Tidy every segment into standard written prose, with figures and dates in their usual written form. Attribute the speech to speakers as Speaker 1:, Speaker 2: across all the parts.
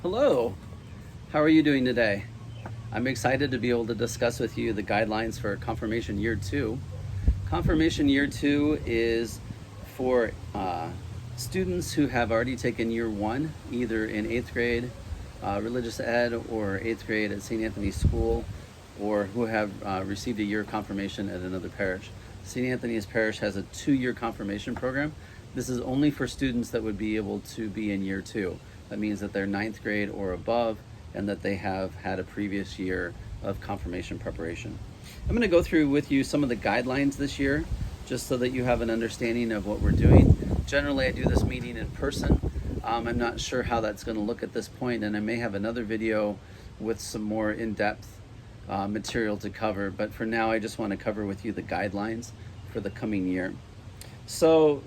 Speaker 1: Hello, how are you doing today? I'm excited to be able to discuss with you the guidelines for Confirmation Year 2. Confirmation Year 2 is for students who have already taken Year 1, either in 8th grade religious ed or 8th grade at St. Anthony's School, or who have received a year of confirmation at another parish. St. Anthony's Parish has a 2-year confirmation program. This is only for students that would be able to be in Year 2. That means that they're 9th grade or above and that they have had a previous year of confirmation preparation. I'm going to go through with you some of the guidelines this year, just so that you have an understanding of what we're doing. Generally, I do this meeting in person. I'm not sure how that's going to look at this point, and I may have another video with some more in-depth material to cover, but for now I just want to cover with you the guidelines for the coming year. So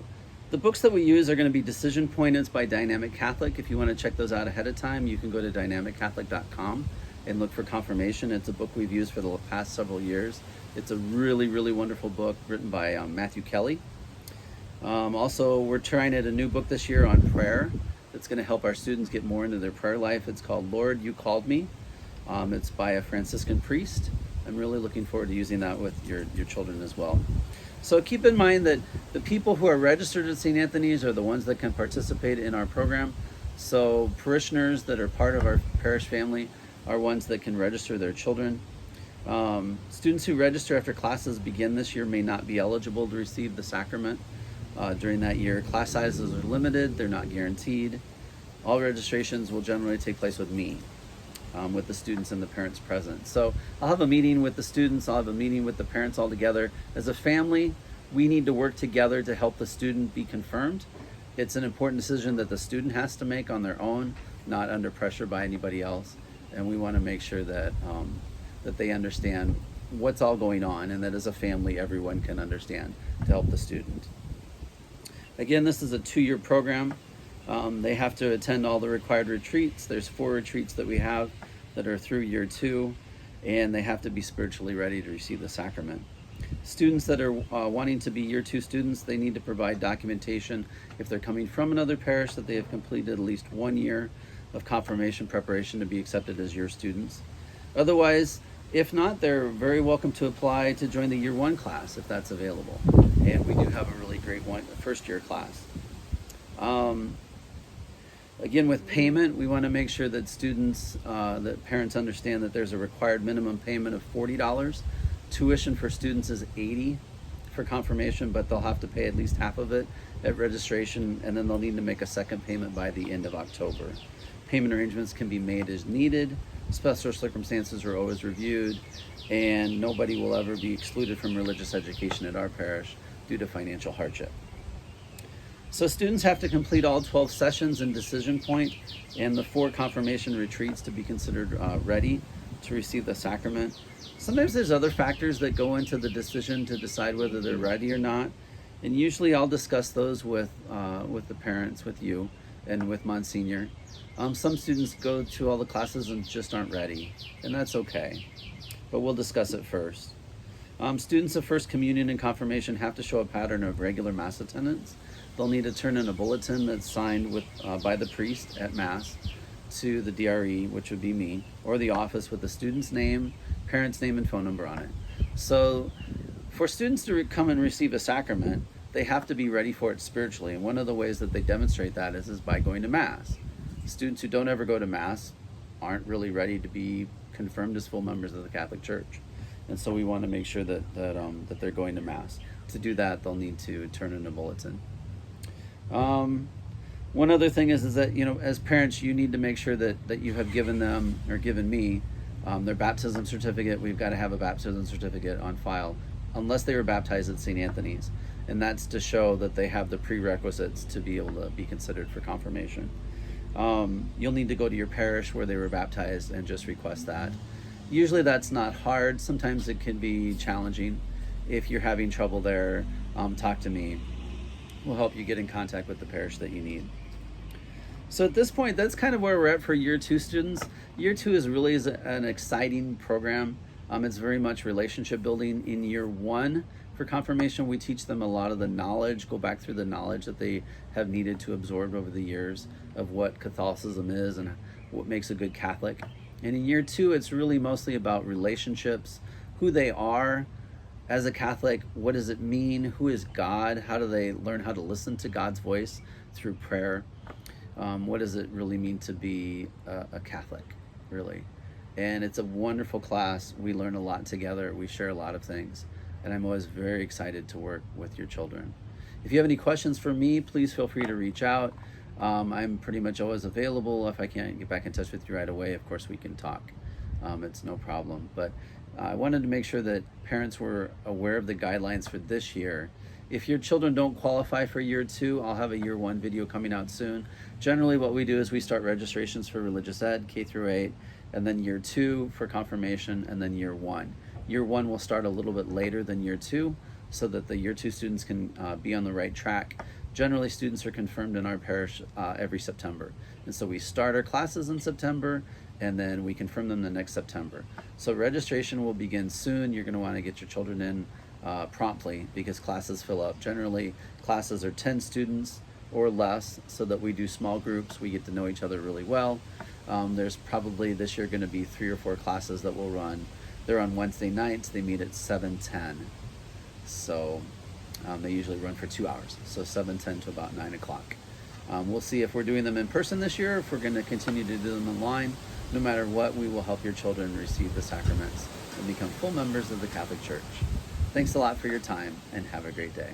Speaker 1: the books that we use are going to be Decision Points by Dynamic Catholic. If you want to check those out ahead of time, you can go to dynamiccatholic.com and look for Confirmation. It's a book we've used for the past several years. It's a really, really wonderful book written by Matthew Kelly. Also, we're trying out a new book this year on prayer that's going to help our students get more into their prayer life. It's called Lord, You Called Me. It's by a Franciscan priest. I'm really looking forward to using that with your children as well. So keep in mind that the people who are registered at St. Anthony's are the ones that can participate in our program. So parishioners that are part of our parish family are ones that can register their children. Students who register after classes begin this year may not be eligible to receive the sacrament during that year. Class sizes are limited, they're not guaranteed. All registrations will generally take place with me, with the students and the parents present. So I'll have a meeting with the students, I'll have a meeting with the parents all together. As a family, we need to work together to help the student be confirmed. It's an important decision that the student has to make on their own, not under pressure by anybody else. And we want to make sure that, that they understand what's all going on, and that as a family, everyone can understand to help the student. Again, this is a 2-year program. They have to attend all the required retreats. There's 4 retreats that we have that are through Year 2, and they have to be spiritually ready to receive the sacrament. Students that are wanting to be Year 2 students, they need to provide documentation if they're coming from another parish that they have completed at least 1 year of confirmation preparation to be accepted as year students. Otherwise, if not, they're very welcome to apply to join the Year 1 class if that's available. And we do have a really great first year class. Again, with payment, we want to make sure that students, that parents understand that there's a required minimum payment of $40. Tuition for students is $80 for confirmation, but they'll have to pay at least half of it at registration, and then they'll need to make a second payment by the end of October. Payment arrangements can be made as needed. Special circumstances are always reviewed, and nobody will ever be excluded from religious education at our parish due to financial hardship. So students have to complete all 12 sessions in Decision Point and the 4 confirmation retreats to be considered ready to receive the sacrament. Sometimes there's other factors that go into the decision to decide whether they're ready or not, and usually I'll discuss those with the parents, with you, and with Monsignor. Some students go to all the classes and just aren't ready, and that's okay, but we'll discuss it first. Students of First Communion and Confirmation have to show a pattern of regular Mass attendance. They'll need to turn in a bulletin that's signed by the priest at Mass to the DRE, which would be me, or the office with the student's name, parent's name, and phone number on it. So for students to come and receive a sacrament, they have to be ready for it spiritually, and one of the ways that they demonstrate that is by going to Mass. Students who don't ever go to Mass aren't really ready to be confirmed as full members of the Catholic Church. And so we want to make sure that they're going to Mass. To do that, they'll need to turn in a bulletin. One other thing is that, as parents, you need to make sure that you have given them, or given me, their baptism certificate. We've got to have a baptism certificate on file, unless they were baptized at St. Anthony's. And that's to show that they have the prerequisites to be able to be considered for confirmation. You'll need to go to your parish where they were baptized and just request that. Usually that's not hard. Sometimes it can be challenging. If you're having trouble there, talk to me. We'll help you get in contact with the parish that you need. So at this point, that's kind of where we're at for Year 2 students. Year 2 is really an exciting program. It's very much relationship building. In Year 1 for confirmation, we teach them a lot of the knowledge, go back through the knowledge that they have needed to absorb over the years of what Catholicism is and what makes a good Catholic. And in year 2, it's really mostly about relationships, who they are as a Catholic, what does it mean, who is God, how do they learn how to listen to God's voice through prayer, what does it really mean to be a Catholic, really. And it's a wonderful class. We learn a lot together. We share a lot of things. And I'm always very excited to work with your children. If you have any questions for me, please feel free to reach out. I'm pretty much always available. If I can't get back in touch with you right away, of course we can talk. It's no problem. But I wanted to make sure that parents were aware of the guidelines for this year. If your children don't qualify for year 2, I'll have a year 1 video coming out soon. Generally what we do is we start registrations for religious ed, K through 8, and then year 2 for confirmation, and then year 1. Year 1 will start a little bit later than year 2 so that the year 2 students can be on the right track. Generally, students are confirmed in our parish every September. And so we start our classes in September, and then we confirm them the next September. So registration will begin soon. You're going to want to get your children in promptly because classes fill up. Generally, classes are 10 students or less so that we do small groups. We get to know each other really well. There's probably this year going to be 3 or 4 classes that we'll run. They're on Wednesday nights. They meet at 7:10. So they usually run for 2 hours. So 7:10 to about 9 o'clock. We'll see if we're doing them in person this year, if we're going to continue to do them online. No matter what, we will help your children receive the sacraments and become full members of the Catholic Church. Thanks a lot for your time, and have a great day.